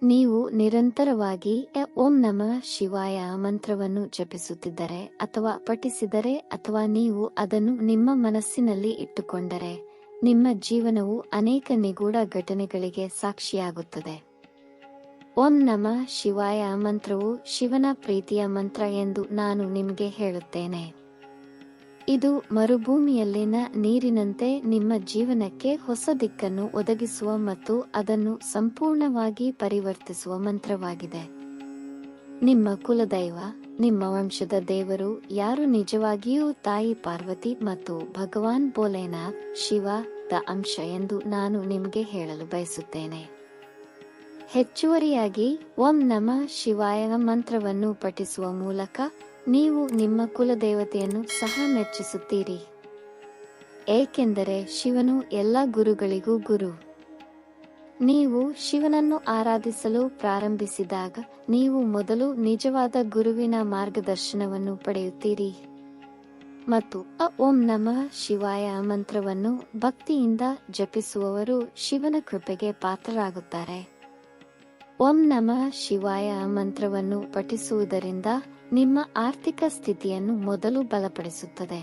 ನೀವು ನಿರಂತರವಾಗಿ ಓಂ ನಮಃ ಶಿವಾಯ ಮಂತ್ರವನ್ನು ಜಪಿಸುತ್ತಿದ್ದರೆ ಅಥವಾ ಪಠಿಸಿದರೆ ಅಥವಾ ನೀವು ಅದನ್ನು ನಿಮ್ಮ ಮನಸ್ಸಿನಲ್ಲಿ ಇಟ್ಟುಕೊಂಡರೆ ನಿಮ್ಮ ಜೀವನವು ಅನೇಕ ನಿಗೂಢ ಘಟನೆಗಳಿಗೆ ಸಾಕ್ಷಿಯಾಗುತ್ತದೆ. ಓಂ ನಮಃ ಶಿವಾಯ ಮಂತ್ರವು ಶಿವನ ಪ್ರೀತಿಯ ಮಂತ್ರ ಎಂದು ನಾನು ನಿಮಗೆ ಹೇಳುತ್ತೇನೆ. ಇದು ಮರುಭೂಮಿಯಲ್ಲಿನ ನೀರಿನಂತೆ ನಿಮ್ಮ ಜೀವನಕ್ಕೆ ಹೊಸ ದಿಕ್ಕನ್ನು ಒದಗಿಸುವ ಮತ್ತು ಅದನ್ನು ಸಂಪೂರ್ಣವಾಗಿ ಪರಿವರ್ತಿಸುವ ಮಂತ್ರವಾಗಿದೆ. ನಿಮ್ಮ ಕುಲದೈವ, ನಿಮ್ಮ ವಂಶದ ದೇವರು ಯಾರು ನಿಜವಾಗಿಯೂ ತಾಯಿ ಪಾರ್ವತಿ ಮತ್ತು ಭಗವಾನ್ ಭೋಲೆನಾಥ್ ಶಿವ ದ ಅಂಶ ಎಂದು ನಾನು ನಿಮಗೆ ಹೇಳಲು ಬಯಸುತ್ತೇನೆ. ಹೆಚ್ಚುವರಿಯಾಗಿ ಓಂ ನಮಃ ಶಿವಾಯ ಮಂತ್ರವನ್ನು ಪಠಿಸುವ ಮೂಲಕ ನೀವು ನಿಮ್ಮ ಕುಲದೇವತೆಯನ್ನು ಸಹ ಮೆಚ್ಚಿಸುತ್ತೀರಿ, ಏಕೆಂದರೆ ಶಿವನು ಎಲ್ಲ ಗುರುಗಳಿಗೂ ಗುರು. ನೀವು ಶಿವನನ್ನು ಆರಾಧಿಸಲು ಪ್ರಾರಂಭಿಸಿದಾಗ ನೀವು ಮೊದಲು ನಿಜವಾದ ಗುರುವಿನ ಮಾರ್ಗದರ್ಶನವನ್ನು ಪಡೆಯುತ್ತೀರಿ ಮತ್ತು ಓಂ ನಮಃ ಶಿವಾಯ ಮಂತ್ರವನ್ನು ಭಕ್ತಿಯಿಂದ ಜಪಿಸುವವರು ಶಿವನ ಕೃಪೆಗೆ ಪಾತ್ರರಾಗುತ್ತಾರೆ. ಓಂ ನಮಃ ಶಿವಾಯ ಮಂತ್ರವನ್ನು ಪಠಿಸುವುದರಿಂದ ನಿಮ್ಮ ಆರ್ಥಿಕ ಸ್ಥಿತಿಯನ್ನು ಮೊದಲು ಬಲಪಡಿಸುತ್ತದೆ.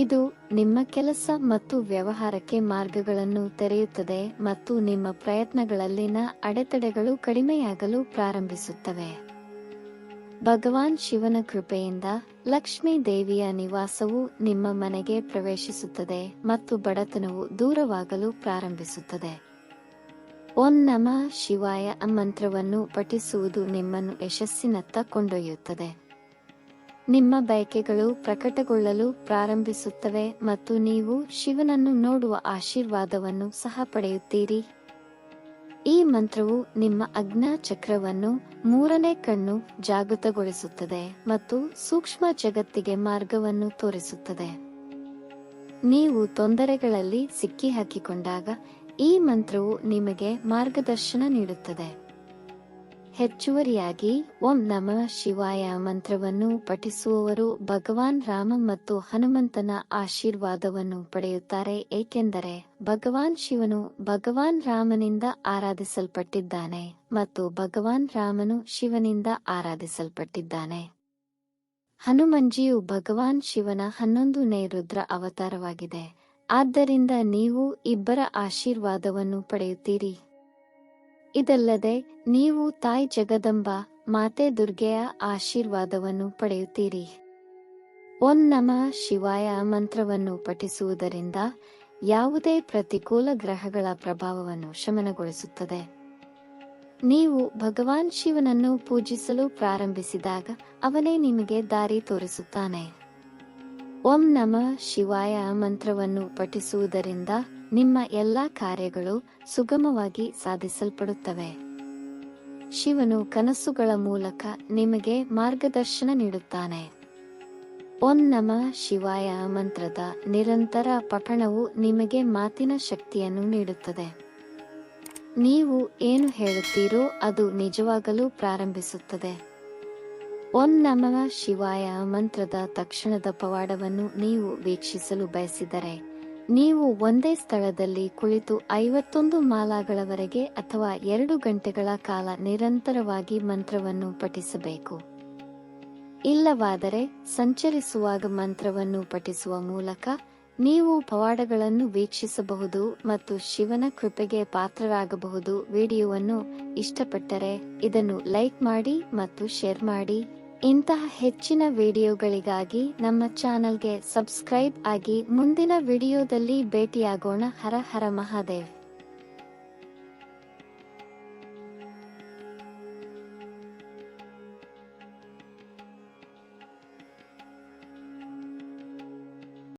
ಇದು ನಿಮ್ಮ ಕೆಲಸ ಮತ್ತು ವ್ಯವಹಾರಕ್ಕೆ ಮಾರ್ಗಗಳನ್ನು ತೆರೆಯುತ್ತದೆ ಮತ್ತು ನಿಮ್ಮ ಪ್ರಯತ್ನಗಳಲ್ಲಿನ ಅಡೆತಡೆಗಳು ಕಡಿಮೆಯಾಗಲು ಪ್ರಾರಂಭಿಸುತ್ತವೆ. ಭಗವಾನ್ ಶಿವನ ಕೃಪೆಯಿಂದ ಲಕ್ಷ್ಮೀ ದೇವಿಯ ನಿವಾಸವು ನಿಮ್ಮ ಮನೆಗೆ ಪ್ರವೇಶಿಸುತ್ತದೆ ಮತ್ತು ಬಡತನವು ದೂರವಾಗಲು ಪ್ರಾರಂಭಿಸುತ್ತದೆ. ಓಂ ನಮಃ ಶಿವಾಯ ಮಂತ್ರವನ್ನು ಪಠಿಸುವುದು ನಿಮ್ಮನ್ನು ಯಶಸ್ಸಿನತ್ತ ಕೊಂಡೊಯ್ಯುತ್ತದೆ. ನಿಮ್ಮ ಬಯಕೆಗಳು ಪ್ರಕಟಗೊಳ್ಳಲು ಪ್ರಾರಂಭಿಸುತ್ತವೆ ಮತ್ತು ನೀವು ಶಿವನನ್ನು ನೋಡುವ ಆಶೀರ್ವಾದವನ್ನು ಸಹ ಪಡೆಯುತ್ತೀರಿ. ಈ ಮಂತ್ರವು ನಿಮ್ಮ ಆಜ್ಞಾ ಚಕ್ರವನ್ನು, ಮೂರನೇ ಕಣ್ಣು, ಜಾಗೃತಗೊಳಿಸುತ್ತದೆ ಮತ್ತು ಸೂಕ್ಷ್ಮ ಜಗತ್ತಿಗೆ ಮಾರ್ಗವನ್ನು ತೋರಿಸುತ್ತದೆ. ನೀವು ತೊಂದರೆಗಳಲ್ಲಿ ಸಿಕ್ಕಿಹಾಕಿಕೊಂಡಾಗ ಈ ಮಂತ್ರವು ನಿಮಗೆ ಮಾರ್ಗದರ್ಶನ ನೀಡುತ್ತದೆ. ಹೆಚ್ಚುವರಿಯಾಗಿ ಓಂ ನಮಃ ಶಿವಾಯ ಮಂತ್ರವನ್ನು ಪಠಿಸುವವರು ಭಗವಾನ್ ರಾಮ ಮತ್ತು ಹನುಮಂತನ ಆಶೀರ್ವಾದವನ್ನು ಪಡೆಯುತ್ತಾರೆ, ಏಕೆಂದರೆ ಭಗವಾನ್ ಶಿವನು ಭಗವಾನ್ ರಾಮನಿಂದ ಆರಾಧಿಸಲ್ಪಟ್ಟಿದ್ದಾನೆ ಮತ್ತು ಭಗವಾನ್ ರಾಮನು ಶಿವನಿಂದ ಆರಾಧಿಸಲ್ಪಟ್ಟಿದ್ದಾನೆ. ಹನುಮಂಜಿಯು ಭಗವಾನ್ ಶಿವನ 11ನೇ ರುದ್ರ ಅವತಾರವಾಗಿದೆ, ಆದ್ದರಿಂದ ನೀವು ಇಬ್ಬರ ಆಶೀರ್ವಾದವನ್ನು ಪಡೆಯುತ್ತೀರಿ. ಇದಲ್ಲದೆ ನೀವು ತಾಯಿ ಜಗದಂಬಾ ಮಾತೆ ದುರ್ಗೆಯ ಆಶೀರ್ವಾದವನ್ನು ಪಡೆಯುತ್ತೀರಿ. ಓಂ ನಮಃ ಶಿವಾಯ ಮಂತ್ರವನ್ನು ಪಠಿಸುವುದರಿಂದ ಯಾವುದೇ ಪ್ರತಿಕೂಲ ಗ್ರಹಗಳ ಪ್ರಭಾವವನ್ನು ಶಮನಗೊಳಿಸುತ್ತದೆ. ನೀವು ಭಗವಾನ್ ಶಿವನನ್ನು ಪೂಜಿಸಲು ಪ್ರಾರಂಭಿಸಿದಾಗ ಅವನೇ ನಿಮಗೆ ದಾರಿ ತೋರಿಸುತ್ತಾನೆ. ಓಂ ನಮಃ ಶಿವಾಯ ಮಂತ್ರವನ್ನು ಪಠಿಸುವುದರಿಂದ ನಿಮ್ಮ ಎಲ್ಲಾ ಕಾರ್ಯಗಳು ಸುಗಮವಾಗಿ ಸಾಧಿಸಲ್ಪಡುತ್ತವೆ. ಶಿವನು ಕನಸುಗಳ ಮೂಲಕ ನಿಮಗೆ ಮಾರ್ಗದರ್ಶನ ನೀಡುತ್ತಾನೆ. ಓಂ ನಮಃ ಶಿವಾಯ ಮಂತ್ರದ ನಿರಂತರ ಪಠಣವು ನಿಮಗೆ ಮಾತಿನ ಶಕ್ತಿಯನ್ನು ನೀಡುತ್ತದೆ. ನೀವು ಏನು ಹೇಳುತ್ತೀರೋ ಅದು ನಿಜವಾಗಲು ಪ್ರಾರಂಭಿಸುತ್ತದೆ. ಓಂ ನಮಃ ಶಿವಾಯ ಮಂತ್ರದ ತಕ್ಷಣದ ಪವಾಡವನ್ನು ನೀವು ವೀಕ್ಷಿಸಲು ಬಯಸಿದರೆ ನೀವು ಒಂದೇ ಸ್ಥಳದಲ್ಲಿ ಕುಳಿತು 51 ಮಾಲಾಗಳವರೆಗೆ ಅಥವಾ 2 ಗಂಟೆಗಳ ಕಾಲ ನಿರಂತರವಾಗಿ ಮಂತ್ರವನ್ನು ಪಠಿಸಬೇಕು. ಇಲ್ಲವಾದರೆ ಸಂಚರಿಸುವಾಗ ಮಂತ್ರವನ್ನು ಪಠಿಸುವ ಮೂಲಕ ನೀವು ಪವಾಡಗಳನ್ನು ವೀಕ್ಷಿಸಬಹುದು ಮತ್ತು ಶಿವನ ಕೃಪೆಗೆ ಪಾತ್ರರಾಗಬಹುದು. ವಿಡಿಯೋವನ್ನು ಇಷ್ಟಪಟ್ಟರೆ ಇದನ್ನು ಲೈಕ್ ಮಾಡಿ ಮತ್ತು ಶೇರ್ ಮಾಡಿ. ಇಂತಹ ಹೆಚ್ಚಿನ ವಿಡಿಯೋಗಳಿಗಾಗಿ ನಮ್ಮ ಚಾನೆಲ್ಗೆ ಸಬ್ಸ್ಕ್ರೈಬ್ ಆಗಿ. ಮುಂದಿನ ವಿಡಿಯೋದಲ್ಲಿ ಭೇಟಿಯಾಗೋಣ. ಹರ ಹರ ಮಹಾದೇವ್.